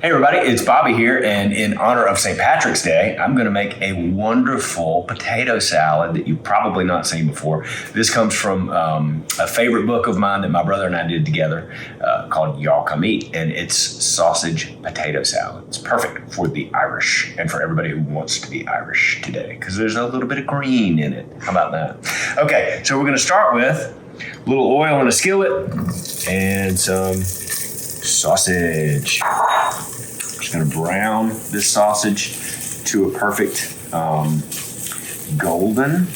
Hey everybody, it's Bobby here, and in honor of St. Patrick's Day, I'm going to make a wonderful potato salad that you've probably not seen before. This comes from a favorite book of mine that my brother and I did together called Y'all Come Eat, and it's sausage potato salad. It's perfect for the Irish and for everybody who wants to be Irish today because there's a little bit of green in it. How about that? Okay, so we're going to start with a little oil in a skillet and some sausage. Just going to brown this sausage to a perfect golden,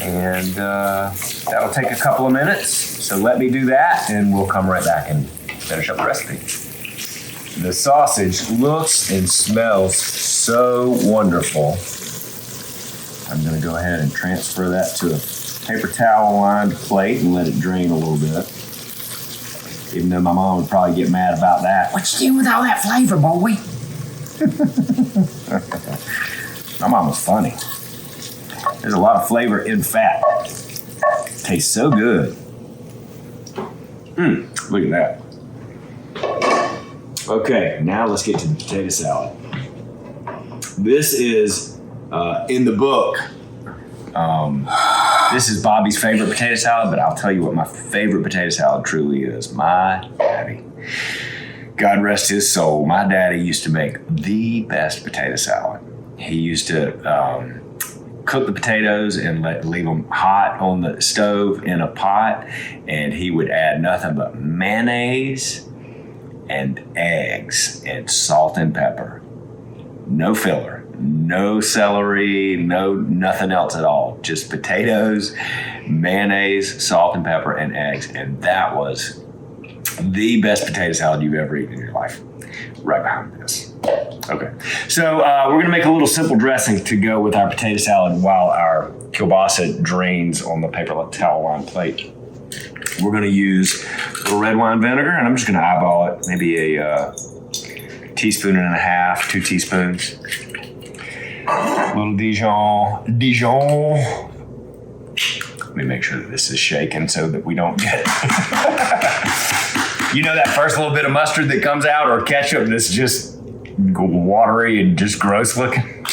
and that'll take a couple of minutes. So let me do that, and we'll come right back and finish up the recipe. The sausage looks and smells so wonderful. I'm going to go ahead and transfer that to a paper towel lined plate and let it drain a little bit. Even though my mom would probably get mad about that. What you doing with all that flavor, boy? My mom was funny. There's a lot of flavor in fat. Tastes so good. Look at that. Okay, now let's get to the potato salad. This is in the book. This is Bobby's favorite potato salad, but I'll tell you what my favorite potato salad truly is. My daddy, God rest his soul, my daddy used to make the best potato salad. He used to cook the potatoes and leave them hot on the stove in a pot, and he would add nothing but mayonnaise and eggs and salt and pepper. No filler. No celery, nothing else at all. Just potatoes, mayonnaise, salt and pepper, and eggs. And that was the best potato salad you've ever eaten in your life. Right behind this. Okay. So we're going to make a little simple dressing to go with our potato salad while our kielbasa drains on the paper towel lined plate. We're going to use a little red wine vinegar, and I'm just going to eyeball it. Maybe a teaspoon and a half, 2 teaspoons. A little Dijon. Let me make sure that this is shaken so that we don't get you know that first little bit of mustard that comes out, or ketchup that's just watery and just gross looking?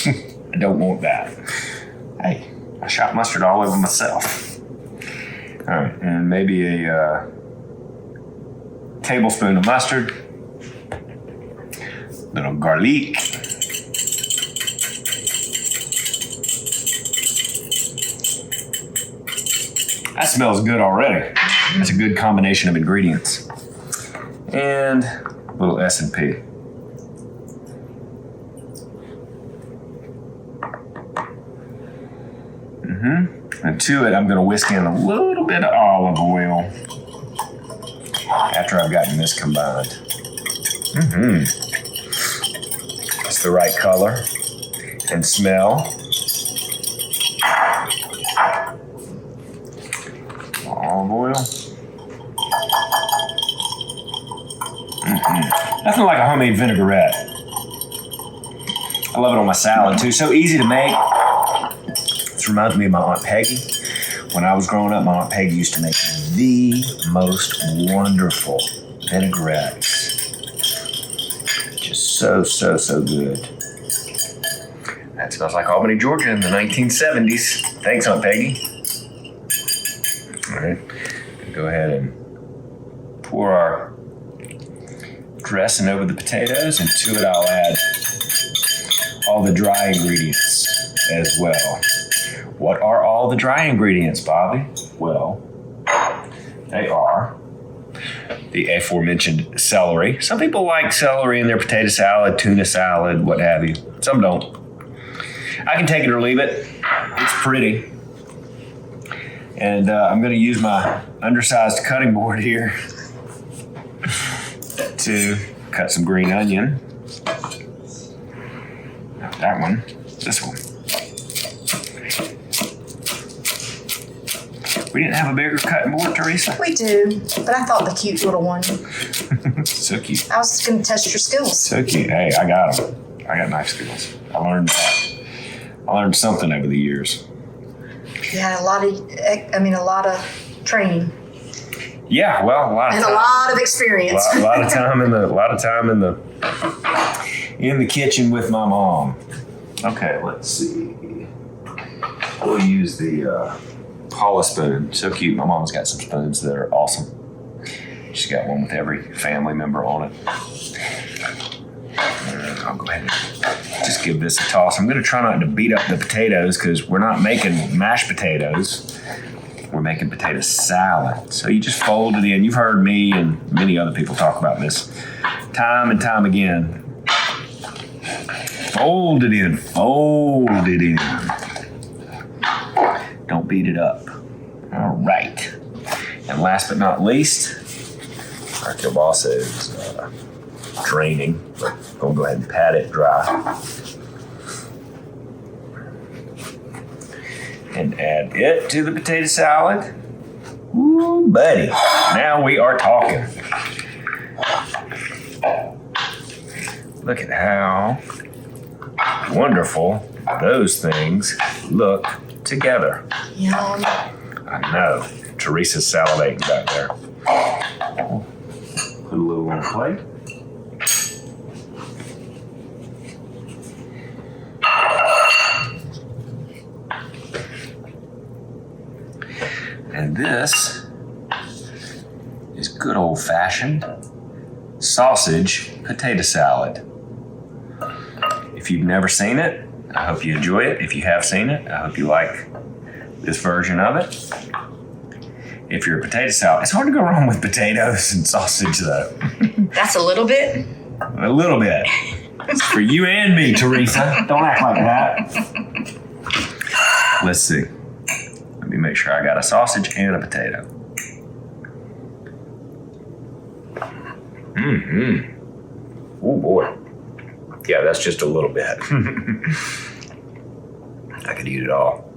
I don't want that. Hey, I shot mustard all over myself. All right, and maybe a tablespoon of mustard, little garlic, that smells good already. That's a good combination of ingredients. And a little S&P. And to it, I'm going to whisk in a little bit of olive oil after I've gotten this combined. It's the right color and smell. Olive oil. Nothing like a homemade vinaigrette. I love it on my salad too. So easy to make. This reminds me of my Aunt Peggy. When I was growing up, my Aunt Peggy used to make the most wonderful vinaigrettes. Just so good. That smells like Albany, Georgia in the 1970s. Thanks, Aunt Peggy. All right, go ahead and pour our dressing over the potatoes, and to it I'll add all the dry ingredients as well. What are all the dry ingredients, Bobby? Well, they are the aforementioned celery. Some people like celery in their potato salad, tuna salad, what have you. Some don't. I can take it or leave it. It's pretty. And I'm going to use my undersized cutting board here to cut some green onion. Not that one, this one. We didn't have a bigger cutting board, Teresa? We do, but I thought the cute little one. So cute. I was going to test your skills. So cute. Hey, I got them. I got knife skills. I learned something over the years. You had a lot of training. Yeah, well, a lot of And time. a lot of experience. A lot of time in the kitchen with my mom. Okay, let's see. We'll use the Paula spoon. So cute. My mom's got some spoons that are awesome. She's got one with every family member on it. I'll go ahead and just give this a toss. I'm going to try not to beat up the potatoes because we're not making mashed potatoes. We're making potato salad. So you just fold it in. You've heard me and many other people talk about this time and time again. Fold it in. Fold it in. Don't beat it up. All right. And last but not least, our kielbasa is draining. But we'll go ahead and pat it dry. And add it to the potato salad. Ooh, buddy. Now we are talking. Look at how wonderful those things look together. Yum. I know. Teresa's salivating back there. Put a little on the plate. And this is good old-fashioned sausage potato salad. If you've never seen it, I hope you enjoy it. If you have seen it, I hope you like this version of it. If you're a potato salad, it's hard to go wrong with potatoes and sausage, though. That's a little bit. A little bit. It's for you and me, Teresa. Don't act like that. Let's see. Let me make sure I got a sausage and a potato. Mm-hmm. Oh, boy. Yeah, that's just a little bit. I could eat it all.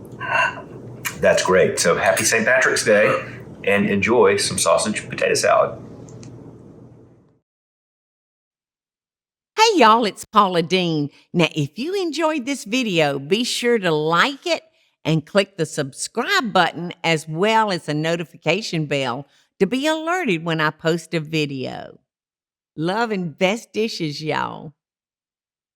That's great. So happy St. Patrick's Day and enjoy some sausage potato salad. Hey y'all, it's Paula Deen. Now, if you enjoyed this video, be sure to like it and click the subscribe button as well as the notification bell to be alerted when I post a video. Love and best dishes, y'all.